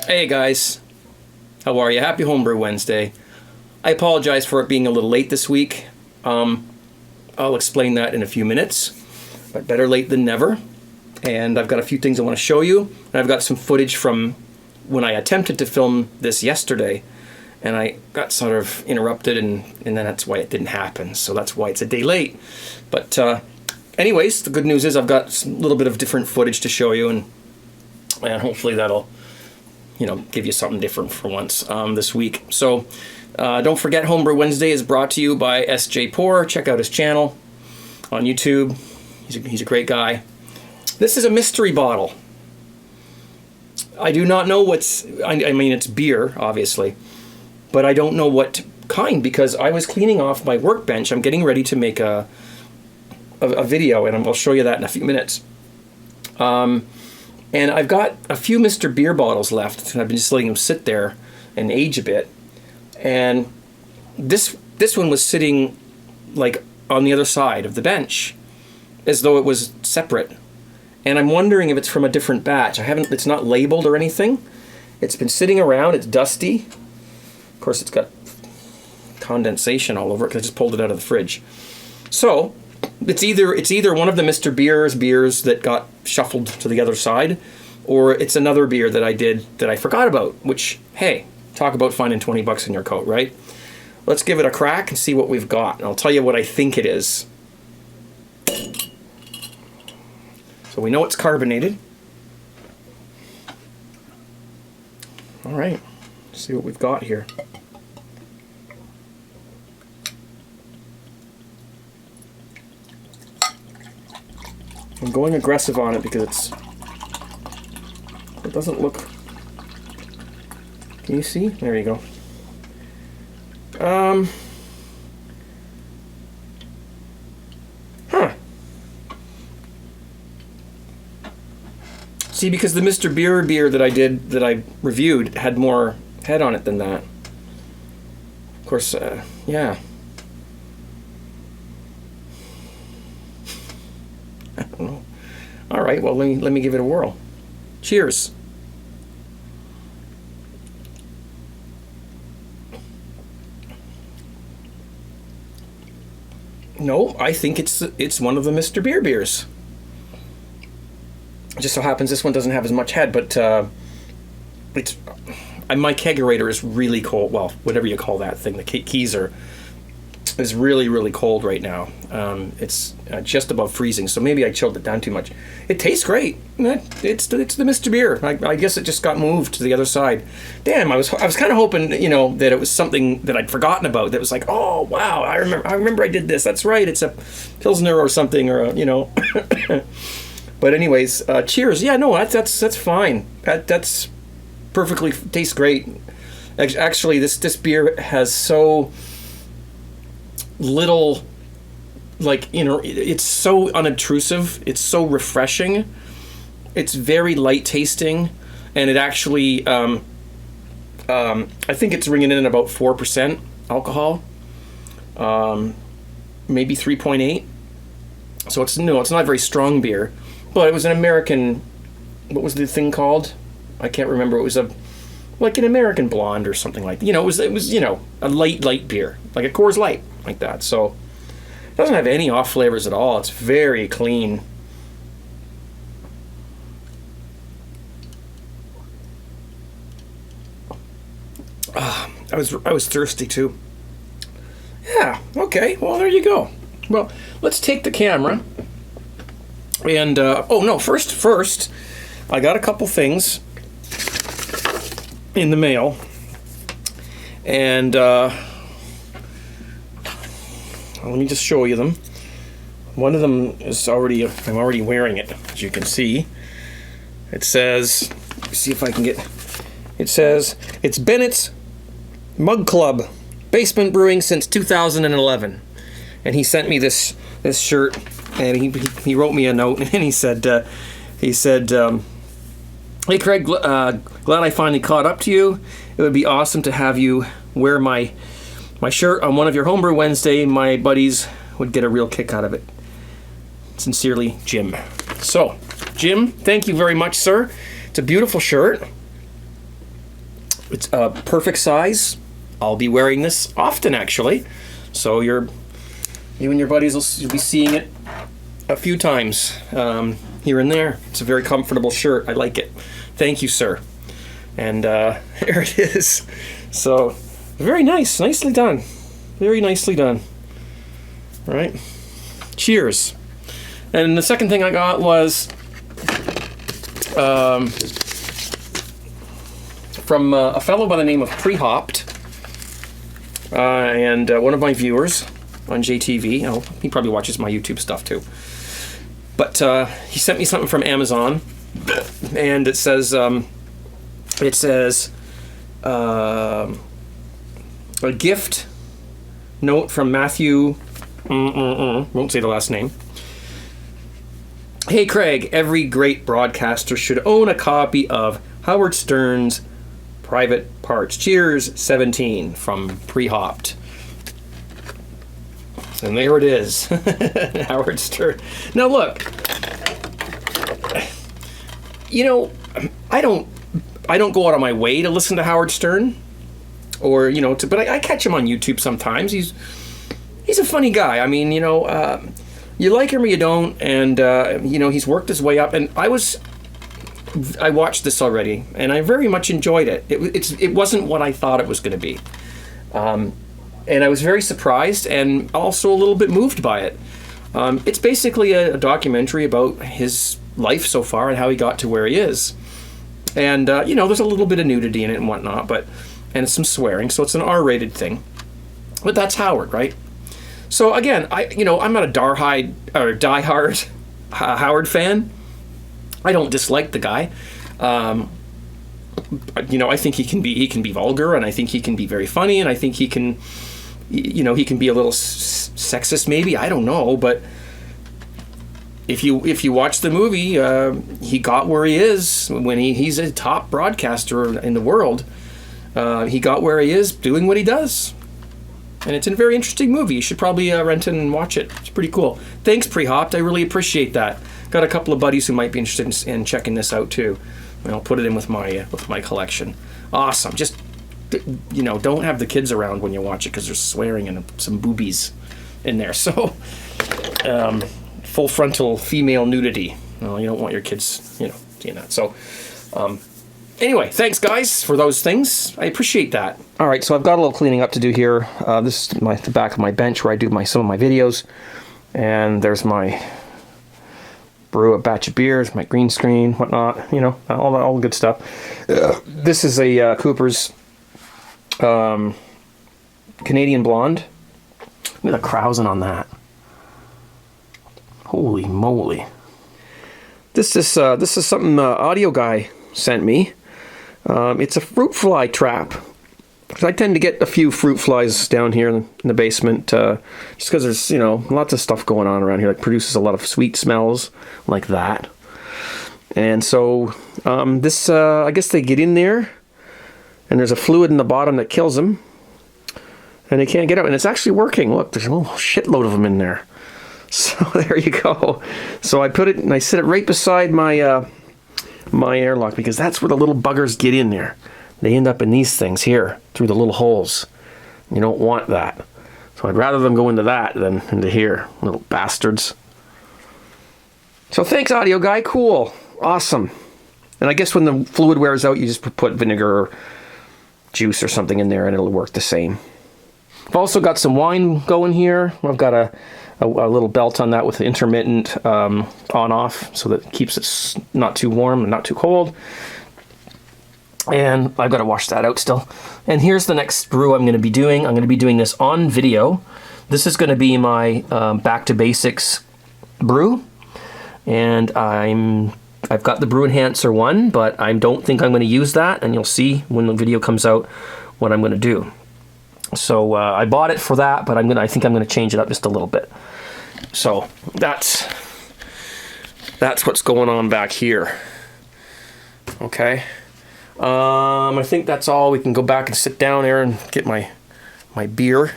Hey guys, how are you? Happy Homebrew Wednesday. I apologize for it being a little late this week. I'll explain that in a few minutes, but better late than never. And I've got a few things I want to show you. And I've got some footage from when I attempted to film this yesterday, and I got sort of interrupted, and then that's why it didn't happen. So that's why it's a day late. But anyways, the good news is I've got a little bit of different footage to show you, and hopefully that'll, give you something different for once this week. So don't forget, Homebrew Wednesday is brought to you by S.J. Poor. Check out his channel on YouTube. He's a great guy. This is a mystery bottle. I do not know I mean, it's beer, obviously, but I don't know what kind, because I was cleaning off my workbench. I'm getting ready to make a video, and I'll show you that in a few minutes. And I've got a few Mr. Beer bottles left, and I've been just letting them sit there and age a bit. And this one was sitting like on the other side of the bench, as though it was separate. And I'm wondering if it's from a different batch. It's not labeled or anything. It's been sitting around, it's dusty. Of course, it's got condensation all over it because I just pulled it out of the fridge. So it's either one of the Mr. beers that got shuffled to the other side, or it's another beer that I did that I forgot about, which, hey, talk about finding 20 bucks in your coat, right? Let's give it a crack and see what we've got, and I'll tell you what I think it is. So we know it's carbonated. All right, let's see what we've got here. I'm going aggressive on it because it doesn't look. Can you see? There you go. See, because the Mr. Beer that I reviewed had more head on it than that. Of course, yeah. I don't know. All right, well, let me give it a whirl. Cheers. No, I think it's one of the Mr. Beer beers. It just so happens this one doesn't have as much head, but my kegerator is really cold. Well, whatever you call that thing, the keezer is really, really cold right now. It's just above freezing, so maybe I chilled it down too much. It tastes great. It's the Mr. Beer. I guess it just got moved to the other side. Damn, I was kind of hoping, that it was something that I'd forgotten about. That was like, oh wow, I remember I did this. That's right. It's a Pilsner or something, or a. But anyways, cheers. Yeah, no, that's fine. That's perfectly tastes great. Actually, this beer has so little, it's so unobtrusive. It's so refreshing. It's very light tasting, and it actually, I think it's ringing in at about 4% alcohol, maybe 3.8. So it's not a very strong beer. But it was an American, what was the thing called? I can't remember. It was like an American blonde or something like that. It was a light beer, like a Coors Light, like that. So it doesn't have any off flavors at all. It's very clean. I was thirsty too. Yeah. Okay. Well, there you go. Well, let's take the camera. And, first, I got a couple things in the mail, and let me just show you them. One of them is I'm already wearing it, as you can see. It says, see if I can get, it says, it's Bennett's Mug Club, Basement Brewing since 2011. And he sent me this shirt. And he wrote me a note, and he said, "Hey Craig, glad I finally caught up to you. It would be awesome to have you wear my shirt on one of your Homebrew Wednesday. My buddies would get a real kick out of it. Sincerely, Jim." So, Jim, thank you very much, sir. It's a beautiful shirt. It's a perfect size. I'll be wearing this often, actually. So you and your buddies you'll be seeing it a few times here and there. It's a very comfortable shirt. I like it. Thank you, sir. And there it is. So very nice. Nicely done. Very nicely done. All right. Cheers. And the second thing I got was from a fellow by the name of Pre-Hopped, and one of my viewers on JTV. Oh, he probably watches my YouTube stuff too. But he sent me something from Amazon, and it says a gift note from Matthew. Won't say the last name. Hey Craig, every great broadcaster should own a copy of Howard Stern's Private Parts. Cheers, 17 from Pre-Hopped. And there it is. Howard Stern. Now look, you know, I don't go out of my way to listen to Howard Stern, or but I catch him on YouTube sometimes. He's a funny guy. I mean, you like him or you don't, and he's worked his way up. And I watched this already, and I very much enjoyed it. It wasn't what I thought it was going to be, and I was very surprised and also a little bit moved by it. It's basically a documentary about his life so far and how he got to where he is. And there's a little bit of nudity in it and whatnot, and some swearing, so it's an R-rated thing. But that's Howard, right? So again, I'm not a diehard Howard fan. I don't dislike the guy. I think he can be vulgar, and I think he can be very funny, and I think he can, he can be a little sexist maybe. I don't know, but if you watch the movie, he got where he is when he's a top broadcaster in the world. He got where he is doing what he does. And it's a very interesting movie. You should probably rent it and watch it. It's pretty cool. Thanks, Pre-Hopped. I really appreciate that. Got a couple of buddies who might be interested in checking this out too. And I'll put it in with my collection. Awesome. Just don't have the kids around when you watch it because there's swearing and some boobies in there. So full frontal female nudity. Well, you don't want your kids seeing that. So anyway, thanks guys for those things. I appreciate that. All right, so I've got a little cleaning up to do here. This is the back of my bench where I do some of my videos, and there's my brew a batch of beers, my green screen, whatnot. All the good stuff. This is a Cooper's Canadian Blonde. Look at the krausen on that. Holy moly! This is something Audio Guy sent me. It's a fruit fly trap. I tend to get a few fruit flies down here in the basement, just because there's lots of stuff going on around here that produces a lot of sweet smells like that. And so this, I guess they get in there, and there's a fluid in the bottom that kills them, and they can't get out. And it's actually working. Look, there's a whole shitload of them in there. So there you go. So I put it and I set it right beside my my airlock, because that's where the little buggers get in there. They end up in these things here through the little holes. You don't want that. So I'd rather them go into that than into here, little bastards. So thanks, Audio Guy. Cool. Awesome. And I guess when the fluid wears out, you just put vinegar or juice or something in there and it'll work the same. I've also got some wine going here. I've got a little belt on that with the intermittent on-off, so that it keeps it not too warm and not too cold. And I've got to wash that out still. And here's the next brew I'm going to be doing. I'm going to be doing this on video. This is going to be my Back to Basics brew. And I've got the Brew Enhancer one, but I don't think I'm going to use that. And you'll see when the video comes out what I'm going to do. So I bought it for that, but I think I'm going to change it up just a little bit. So that's what's going on back here. Okay. I think that's all. We can go back and sit down there and get my beer.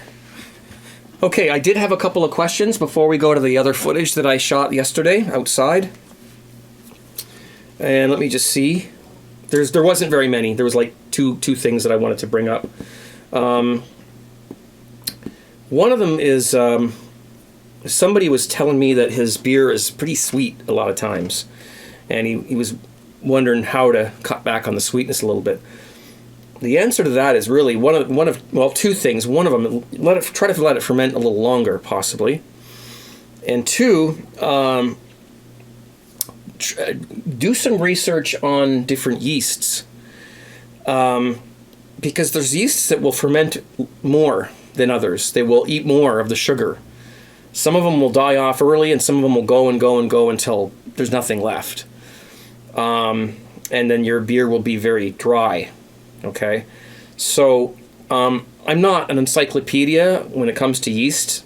Okay, I did have a couple of questions before we go to the other footage that I shot yesterday outside. And let me just see. There wasn't very many. There was like two things that I wanted to bring up. One of them is somebody was telling me that his beer is pretty sweet a lot of times, and he was wondering how to cut back on the sweetness a little bit. The answer to that is really one of two things. One of them, try to let it ferment a little longer, possibly, and two, do some research on different yeasts, because there's yeasts that will ferment more than others. They will eat more of the sugar. Some of them will die off early, and some of them will go and go and go until there's nothing left. And then your beer will be very dry. Okay? So, I'm not an encyclopedia when it comes to yeast.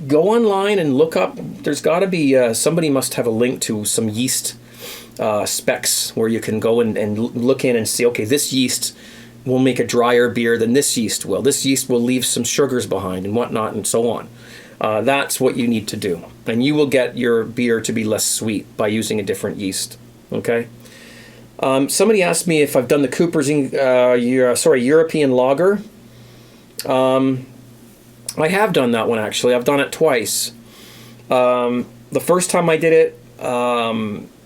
Go online and look up. There's got to be, somebody must have a link to some yeast specs where you can go and look in and see, okay, this yeast will make a drier beer than this yeast will. This yeast will leave some sugars behind and whatnot and so on. That's what you need to do. And you will get your beer to be less sweet by using a different yeast. Okay? Somebody asked me if I've done the Cooper's European Lager. I have done that one, actually. I've done it twice. The first time I did it,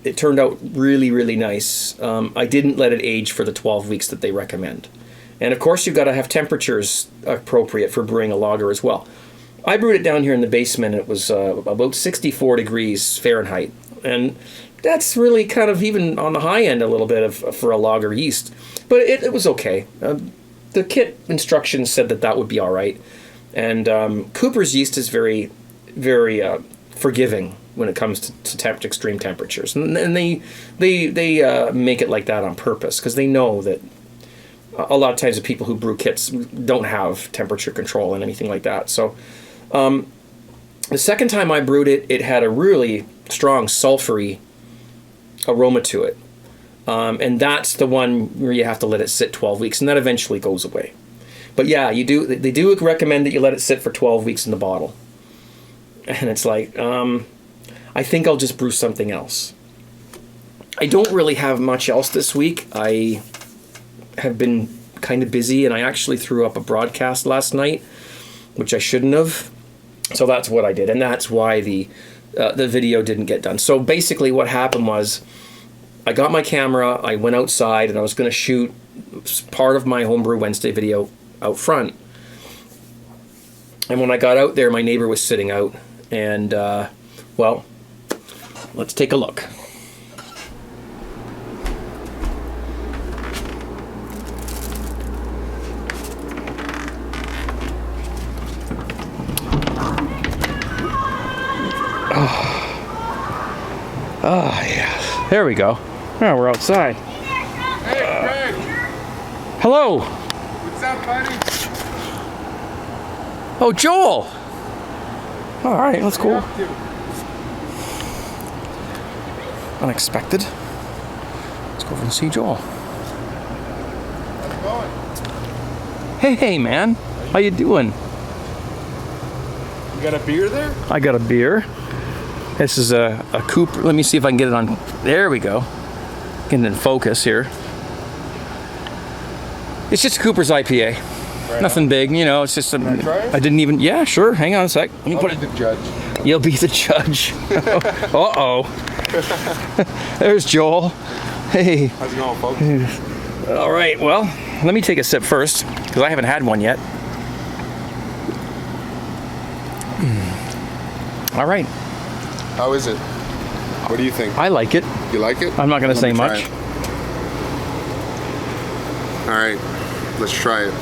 it turned out really, really nice. I didn't let it age for the 12 weeks that they recommend. And of course, you've got to have temperatures appropriate for brewing a lager as well. I brewed it down here in the basement. It was about 64 degrees Fahrenheit. And that's really kind of even on the high end a little bit for a lager yeast. But it was okay. The kit instructions said that would be all right. And Cooper's yeast is very, very forgiving when it comes to extreme temperatures. And they make it like that on purpose because they know that a lot of times the people who brew kits don't have temperature control and anything like that. So the second time I brewed it, it had a really strong sulfury aroma to it. And that's the one where you have to let it sit 12 weeks, and that eventually goes away. But yeah, they do recommend that you let it sit for 12 weeks in the bottle. And it's like, I think I'll just brew something else. I don't really have much else this week. I have been kind of busy, and I actually threw up a broadcast last night, which I shouldn't have. So that's what I did, and that's why the video didn't get done. So basically what happened was I got my camera, I went outside, and I was going to shoot part of my Homebrew Wednesday video out front. And when I got out there, my neighbor was sitting out, and well, let's take a look. Oh, yes. There we go. Oh, we're outside. Hey, Craig. Hello. What's up, buddy? Oh, Joel. All right, that's cool. Unexpected. Let's go over and see Joel. How's it going? Hey, man. How you doing? You got a beer there? I got a beer. This is a Cooper. Let me see if I can get it on. There we go. Getting in focus here. It's just a Cooper's IPA. Right Nothing on. big, you know. It's just. Can I try it? I didn't even. Yeah, sure. Hang on a sec. Let me I'll put be it. the judge. You'll be the judge. Uh-oh. There's Joel. Hey. How's it going, folks? All right. Well, let me take a sip first because I haven't had one yet. All right. How is it? What do you think? I like it. You like it? I'm not going to say Let me try much. it. All right, let's try it.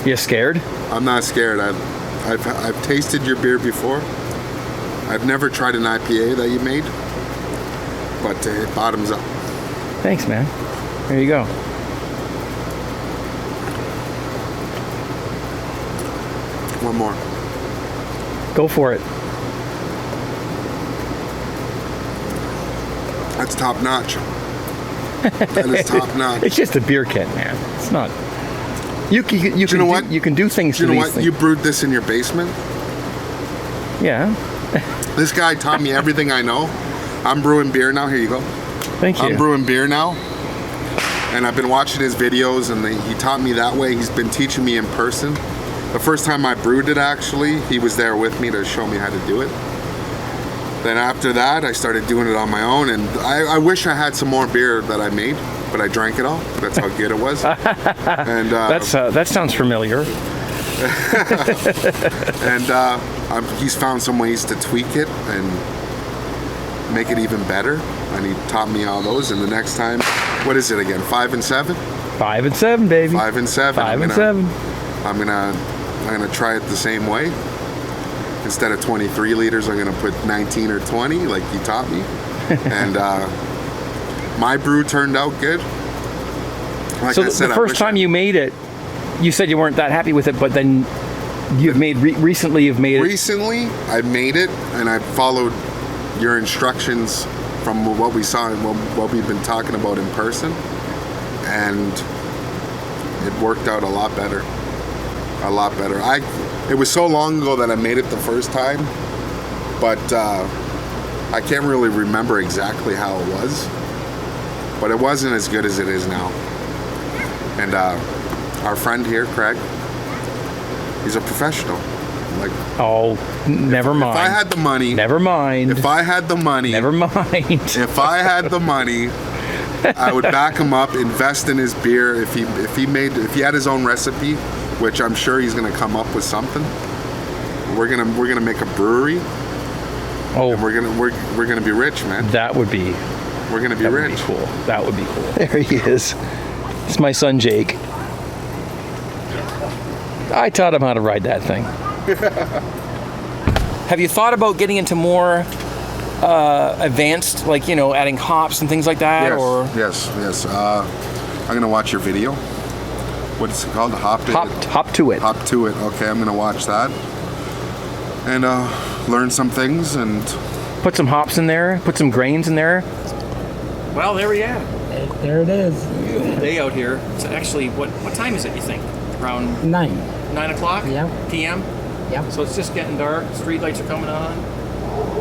You scared? I'm not scared. I've tasted your beer before. I've never tried an IPA that you made, but it bottoms up. Thanks, man. There you go. One more. Go for it. That's top notch. That is top notch. It's just a beer kit, man. It's not. You you know what? You can do things. Do you to know these what? things. You brewed this in your basement? Yeah. This guy taught me everything I know. I'm brewing beer now. Here you go. Thank you. I'm brewing beer now. And I've been watching his videos, and he taught me that way. He's been teaching me in person. The first time I brewed it, actually, he was there with me to show me how to do it. Then after that, I started doing it on my own, and I wish I had some more beer that I made, but I drank it all. That's how good it was. And that sounds familiar. And he's found some ways to tweak it and make it even better. And he taught me all those. And the next time, what is it again? 5 and 7? 5 and 7, baby. 5 and 7. 5 and 7. I'm gonna try it the same way. Instead of 23 liters, I'm gonna put 19 or 20, like you taught me. And my brew turned out good. Like so I said, the first time you made it, you said you weren't that happy with it, but then you've made recently. You've made it. Recently, I made it, and I followed your instructions from what we saw and what we've been talking about in person, and it worked out a lot better. A lot better. It was so long ago that I made it the first time, but I can't really remember exactly how it was. But it wasn't as good as it is now. And our friend here, Craig, he's a professional. Like, oh, never mind. If I had the money, never mind. If I had the money, never mind. If I had the money, I would back him up, invest in his beer. If he had his own recipe, which I'm sure he's going to come up with something. We're gonna make a brewery. Oh, and we're gonna be rich, man. That would be. We're gonna be that rich. Would be cool. That would be cool. There he is. It's my son Jake. I taught him how to ride that thing. Have you thought about getting into more advanced, like, you know, adding hops and things like that? Yes, or yes. I'm gonna watch your video. What's it called? Hop to it. Hop to it. Okay, I'm gonna watch that and learn some things and put some hops in there. Put some grains in there. Well, there we are. There it is. Beautiful day out here. It's actually what time is it? You think around 9 o'clock? Yeah. PM. Yeah. So it's just getting dark. Street lights are coming on.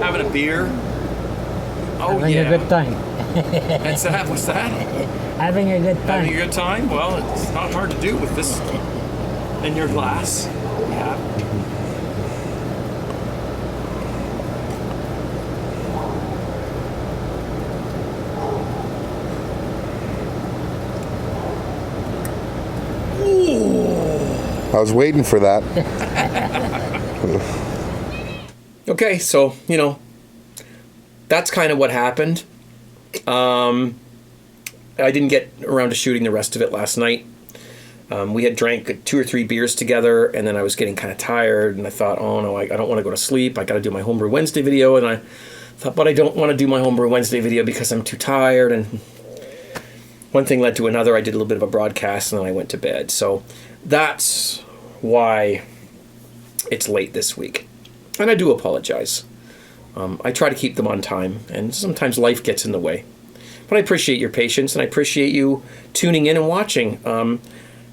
Having a beer. Oh, Having a good time. What's that? Having a good time. Having a good time? Well, it's not hard to do with this in your glass. Yeah. I was waiting for that. Okay, so, you know, that's kind of what happened. I didn't get around to shooting the rest of it last night. We had drank 2 or 3 beers together, and then I was getting kind of tired, and I thought, oh no, I don't want to go to sleep. I got to do my Homebrew Wednesday video, and I thought, but I don't want to do my Homebrew Wednesday video because I'm too tired, and one thing led to another. I did a little bit of a broadcast, and then I went to bed. So that's why it's late this week. And I do apologize. I try to keep them on time, and sometimes life gets in the way. But I appreciate your patience, and I appreciate you tuning in and watching.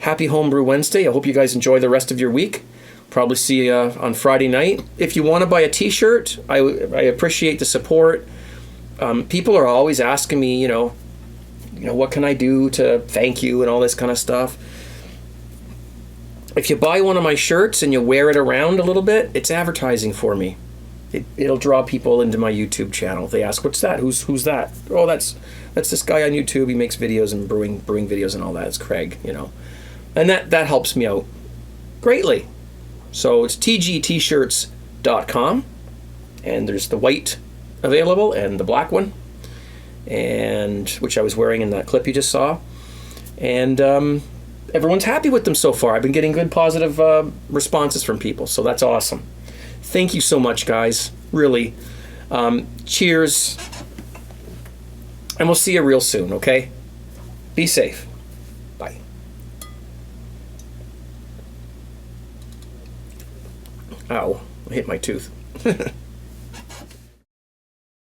Happy Homebrew Wednesday. I hope you guys enjoy the rest of your week. Probably see you on Friday night. If you want to buy a t-shirt, I appreciate the support. People are always asking me, you know, what can I do to thank you and all this kind of stuff. If you buy one of my shirts and you wear it around a little bit, it's advertising for me. It'll draw people into my YouTube channel. They ask, "What's that? Who's that?" Oh, that's this guy on YouTube. He makes videos and brewing videos and all that. It's Craig, you know, and that helps me out greatly. So it's tgtshirts.com, and there's the white available and the black one, and which I was wearing in that clip you just saw, and everyone's happy with them so far. I've been getting good positive responses from people, so that's awesome. Thank you so much, guys. Really. Cheers. And we'll see you real soon, okay? Be safe. Bye. Ow. I hit my tooth.